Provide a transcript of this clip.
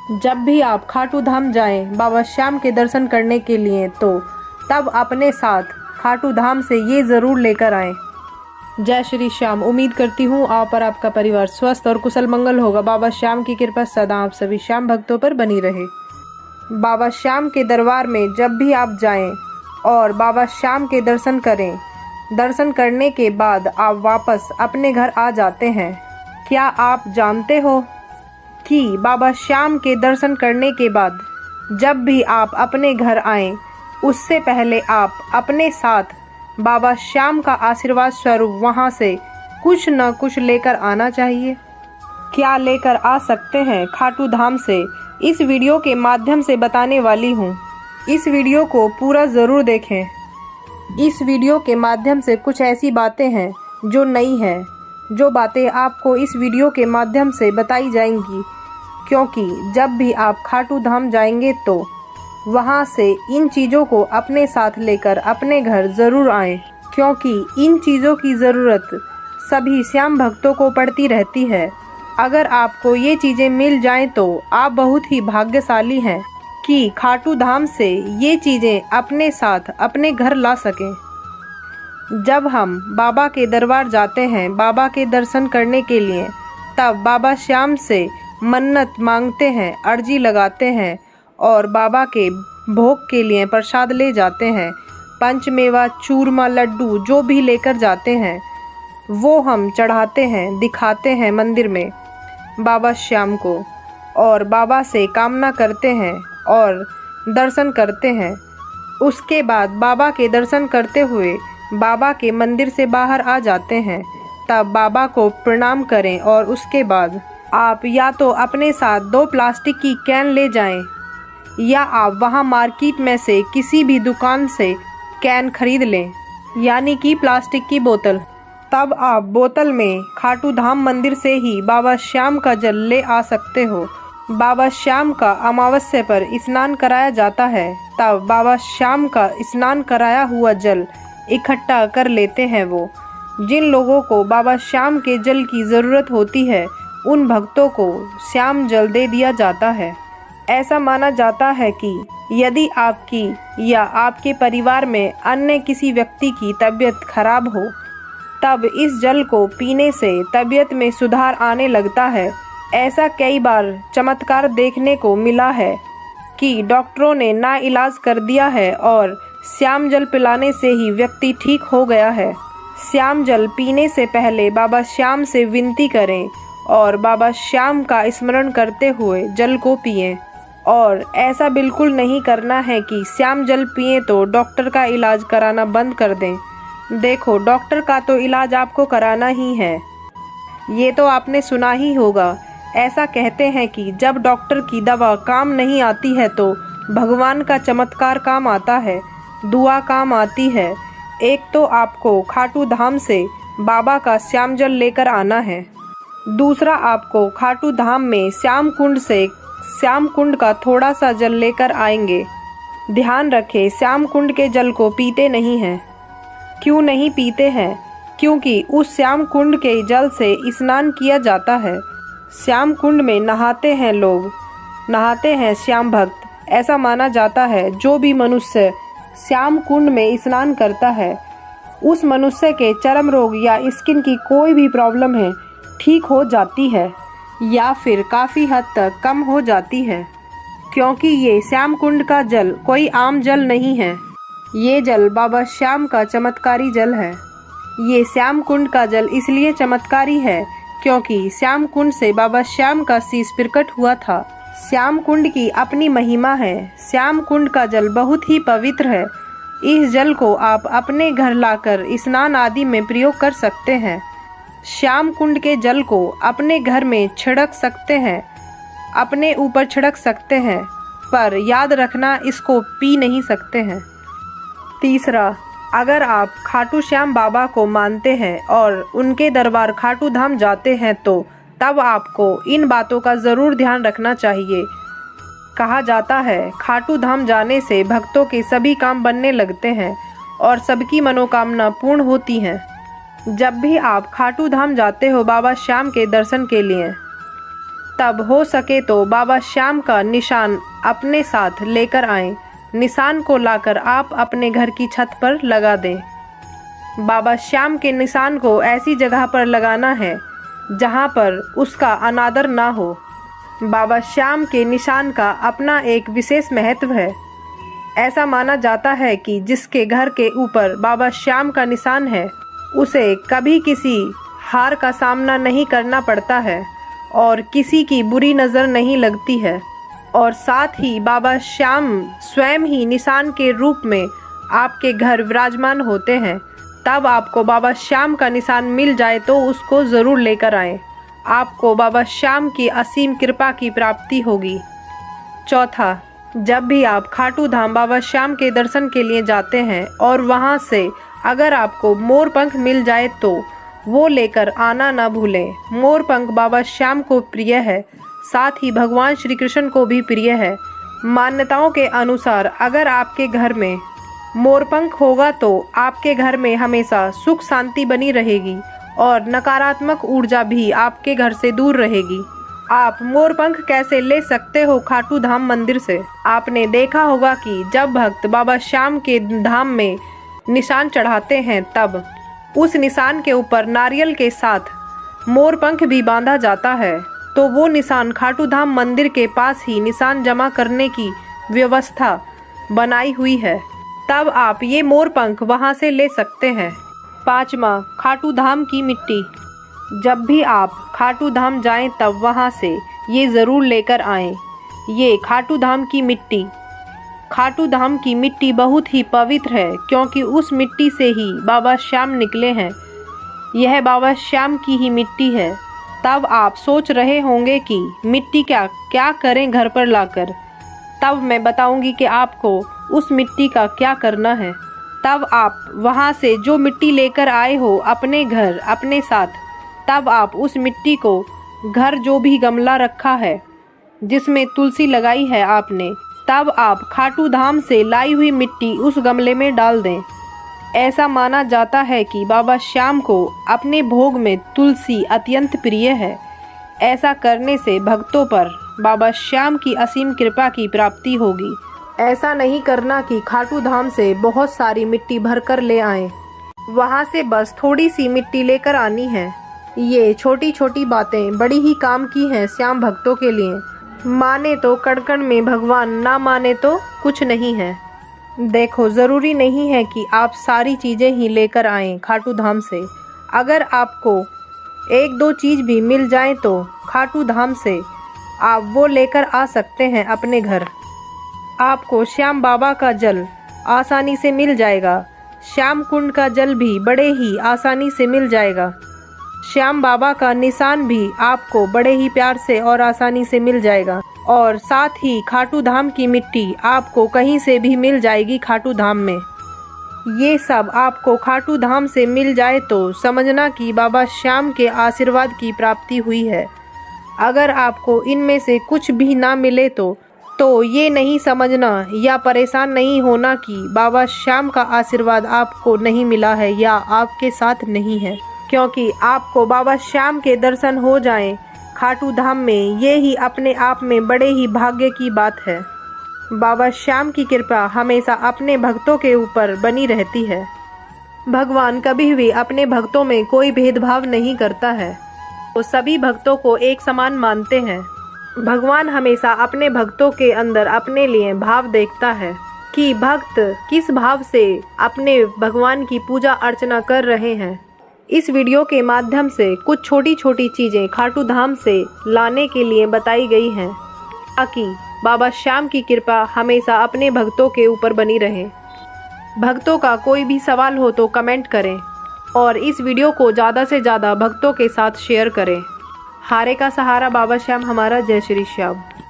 जब भी आप खाटू धाम जाएं बाबा श्याम के दर्शन करने के लिए तो तब अपने साथ खाटू धाम से ये ज़रूर लेकर आएं। जय श्री श्याम। उम्मीद करती हूँ आप और आपका परिवार स्वस्थ और कुशल मंगल होगा। बाबा श्याम की कृपा सदा आप सभी श्याम भक्तों पर बनी रहे। बाबा श्याम के दरबार में जब भी आप जाएं और बाबा श्याम के दर्शन करें, दर्शन करने के बाद आप वापस अपने घर आ जाते हैं। क्या आप जानते हो कि बाबा श्याम के दर्शन करने के बाद जब भी आप अपने घर आएं, उससे पहले आप अपने साथ बाबा श्याम का आशीर्वाद स्वरूप वहां से कुछ न कुछ लेकर आना चाहिए। क्या लेकर आ सकते हैं खाटू धाम से, इस वीडियो के माध्यम से बताने वाली हूँ। इस वीडियो को पूरा ज़रूर देखें। इस वीडियो के माध्यम से कुछ ऐसी बातें हैं जो नई हैं, जो बातें आपको इस वीडियो के माध्यम से बताई जाएंगी, क्योंकि जब भी आप खाटू धाम जाएंगे तो वहाँ से इन चीज़ों को अपने साथ लेकर अपने घर ज़रूर आएं, क्योंकि इन चीज़ों की ज़रूरत सभी श्याम भक्तों को पड़ती रहती है। अगर आपको ये चीज़ें मिल जाएं तो आप बहुत ही भाग्यशाली हैं कि खाटू धाम से ये चीज़ें अपने साथ अपने घर ला सकें। जब हम बाबा के दरबार जाते हैं बाबा के दर्शन करने के लिए, तब बाबा श्याम से मन्नत मांगते हैं, अर्जी लगाते हैं और बाबा के भोग के लिए प्रसाद ले जाते हैं। पंचमेवा, चूरमा, लड्डू जो भी लेकर जाते हैं वो हम चढ़ाते हैं, दिखाते हैं मंदिर में बाबा श्याम को, और बाबा से कामना करते हैं और दर्शन करते हैं। उसके बाद बाबा के दर्शन करते हुए बाबा के मंदिर से बाहर आ जाते हैं। तब बाबा को प्रणाम करें और उसके बाद आप या तो अपने साथ 2 प्लास्टिक की कैन ले जाएं, या आप वहां मार्केट में से किसी भी दुकान से कैन खरीद लें, यानी कि प्लास्टिक की बोतल। तब आप बोतल में खाटू धाम मंदिर से ही बाबा श्याम का जल ले आ सकते हो। बाबा श्याम का अमावस्या पर स्नान कराया जाता है, तब बाबा श्याम का स्नान कराया हुआ जल इकट्ठा कर लेते हैं वो। जिन लोगों को बाबा श्याम के जल की ज़रूरत होती है उन भक्तों को श्याम जल दे दिया जाता है। ऐसा माना जाता है कि यदि आपकी या आपके परिवार में अन्य किसी व्यक्ति की तबीयत खराब हो, तब इस जल को पीने से तबीयत में सुधार आने लगता है। ऐसा कई बार चमत्कार देखने को मिला है कि डॉक्टरों ने ना इलाज कर दिया है और श्याम जल पिलाने से ही व्यक्ति ठीक हो गया है। श्याम जल पीने से पहले बाबा श्याम से विनती करें और बाबा श्याम का स्मरण करते हुए जल को पिएं। और ऐसा बिल्कुल नहीं करना है कि श्याम जल पिएं तो डॉक्टर का इलाज कराना बंद कर दें। देखो, डॉक्टर का तो इलाज आपको कराना ही है। ये तो आपने सुना ही होगा, ऐसा कहते हैं कि जब डॉक्टर की दवा काम नहीं आती है तो भगवान का चमत्कार काम आता है, दुआ काम आती है। एक तो आपको खाटू धाम से बाबा का श्याम जल लेकर आना है, दूसरा आपको खाटू धाम में श्याम कुंड से श्याम कुंड का थोड़ा सा जल लेकर आएंगे। ध्यान रखें, श्याम कुंड के जल को पीते नहीं हैं। क्यों नहीं पीते हैं? क्योंकि उस श्याम कुंड के जल से स्नान किया जाता है। श्याम कुंड में नहाते हैं लोग, नहाते हैं श्याम भक्त। ऐसा माना जाता है जो भी मनुष्य श्याम कुंड में स्नान करता है उस मनुष्य के चर्म रोग या स्किन की कोई भी प्रॉब्लम है ठीक हो जाती है, या फिर काफ़ी हद तक कम हो जाती है। क्योंकि ये श्याम कुंड का जल कोई आम जल नहीं है, ये जल बाबा श्याम का चमत्कारी जल है। ये श्याम कुंड का जल इसलिए चमत्कारी है क्योंकि श्याम कुंड से बाबा श्याम का शीश प्रकट हुआ था। श्याम कुंड की अपनी महिमा है। श्याम कुंड का जल बहुत ही पवित्र है। इस जल को आप अपने घर लाकर स्नान आदि में प्रयोग कर सकते हैं। श्याम कुंड के जल को अपने घर में छिड़क सकते हैं, अपने ऊपर छिड़क सकते हैं, पर याद रखना इसको पी नहीं सकते हैं। तीसरा, अगर आप खाटू श्याम बाबा को मानते हैं और उनके दरबार खाटू धाम जाते हैं तो तब आपको इन बातों का ज़रूर ध्यान रखना चाहिए। कहा जाता है खाटू धाम जाने से भक्तों के सभी काम बनने लगते हैं और सबकी मनोकामना पूर्ण होती हैं। जब भी आप खाटू धाम जाते हो बाबा श्याम के दर्शन के लिए, तब हो सके तो बाबा श्याम का निशान अपने साथ लेकर आएं। निशान को लाकर आप अपने घर की छत पर लगा दें। बाबा श्याम के निशान को ऐसी जगह पर लगाना है जहां पर उसका अनादर ना हो। बाबा श्याम के निशान का अपना एक विशेष महत्व है। ऐसा माना जाता है कि जिसके घर के ऊपर बाबा श्याम का निशान है उसे कभी किसी हार का सामना नहीं करना पड़ता है और किसी की बुरी नज़र नहीं लगती है। और साथ ही बाबा श्याम स्वयं ही निशान के रूप में आपके घर विराजमान होते हैं। तब आपको बाबा श्याम का निशान मिल जाए तो उसको ज़रूर लेकर आएं। आपको बाबा श्याम की असीम कृपा की प्राप्ति होगी। चौथा, जब भी आप खाटू धाम बाबा श्याम के दर्शन के लिए जाते हैं और वहां से अगर आपको मोर पंख मिल जाए तो वो लेकर आना ना भूलें। मोर पंख बाबा श्याम को प्रिय है, साथ ही भगवान श्री कृष्ण को भी प्रिय है। मान्यताओं के अनुसार अगर आपके घर में मोरपंख होगा तो आपके घर में हमेशा सुख शांति बनी रहेगी और नकारात्मक ऊर्जा भी आपके घर से दूर रहेगी। आप मोरपंख कैसे ले सकते हो खाटू धाम मंदिर से? आपने देखा होगा कि जब भक्त बाबा श्याम के धाम में निशान चढ़ाते हैं तब उस निशान के ऊपर नारियल के साथ मोरपंख भी बांधा जाता है। तो वो निशान खाटू धाम मंदिर के पास ही निशान जमा करने की व्यवस्था बनाई हुई है। तब आप ये मोरपंख वहाँ से ले सकते हैं। पाँचवा, खाटू धाम की मिट्टी। जब भी आप खाटू धाम जाएं तब वहाँ से ये ज़रूर लेकर आएं। ये खाटू धाम की मिट्टी। खाटू धाम की मिट्टी बहुत ही पवित्र है क्योंकि उस मिट्टी से ही बाबा श्याम निकले हैं। यह बाबा श्याम की ही मिट्टी है। तब आप सोच रहे होंगे कि मिट्टी क्या करें घर पर लाकर। तब मैं बताऊंगी कि आपको उस मिट्टी का क्या करना है। तब आप वहां से जो मिट्टी लेकर आए हो अपने घर अपने साथ, तब आप उस मिट्टी को घर जो भी गमला रखा है जिसमें तुलसी लगाई है आपने, तब आप खाटू धाम से लाई हुई मिट्टी उस गमले में डाल दें। ऐसा माना जाता है कि बाबा श्याम को अपने भोग में तुलसी अत्यंत प्रिय है। ऐसा करने से भक्तों पर बाबा श्याम की असीम कृपा की प्राप्ति होगी। ऐसा नहीं करना कि खाटू धाम से बहुत सारी मिट्टी भर कर ले आएं। वहाँ से बस थोड़ी सी मिट्टी लेकर आनी है। ये छोटी छोटी बातें बड़ी ही काम की हैं श्याम भक्तों के लिए। माने तो कण-कण में भगवान, ना माने तो कुछ नहीं है। देखो, ज़रूरी नहीं है कि आप सारी चीज़ें ही लेकर आएं खाटू धाम से। अगर आपको एक दो चीज़ भी मिल जाए तो खाटू धाम से आप वो लेकर आ सकते हैं अपने घर। आपको श्याम बाबा का जल आसानी से मिल जाएगा। श्याम कुंड का जल भी बड़े ही आसानी से मिल जाएगा। श्याम बाबा का निशान भी आपको बड़े ही प्यार से और आसानी से मिल जाएगा। और साथ ही खाटू धाम की मिट्टी आपको कहीं से भी मिल जाएगी खाटू धाम में। ये सब आपको खाटू धाम से मिल जाए तो समझना कि बाबा श्याम के आशीर्वाद की प्राप्ति हुई है। अगर आपको इनमें से कुछ भी ना मिले तो ये नहीं समझना या परेशान नहीं होना कि बाबा श्याम का आशीर्वाद आपको नहीं मिला है या आपके साथ नहीं है, क्योंकि आपको बाबा श्याम के दर्शन हो जाएं खाटू धाम में, ये ही अपने आप में बड़े ही भाग्य की बात है। बाबा श्याम की कृपा हमेशा अपने भक्तों के ऊपर बनी रहती है। भगवान कभी भी अपने भक्तों में कोई भेदभाव नहीं करता है। वो सभी भक्तों को एक समान मानते हैं। भगवान हमेशा अपने भक्तों के अंदर अपने लिए भाव देखता है कि भक्त किस भाव से अपने भगवान की पूजा अर्चना कर रहे हैं। इस वीडियो के माध्यम से कुछ छोटी छोटी चीज़ें खाटू धाम से लाने के लिए बताई गई हैं ताकि बाबा श्याम की कृपा हमेशा अपने भक्तों के ऊपर बनी रहे। भक्तों का कोई भी सवाल हो तो कमेंट करें और इस वीडियो को ज़्यादा से ज़्यादा भक्तों के साथ शेयर करें। हारे का सहारा बाबा श्याम हमारा। जय श्री श्याम।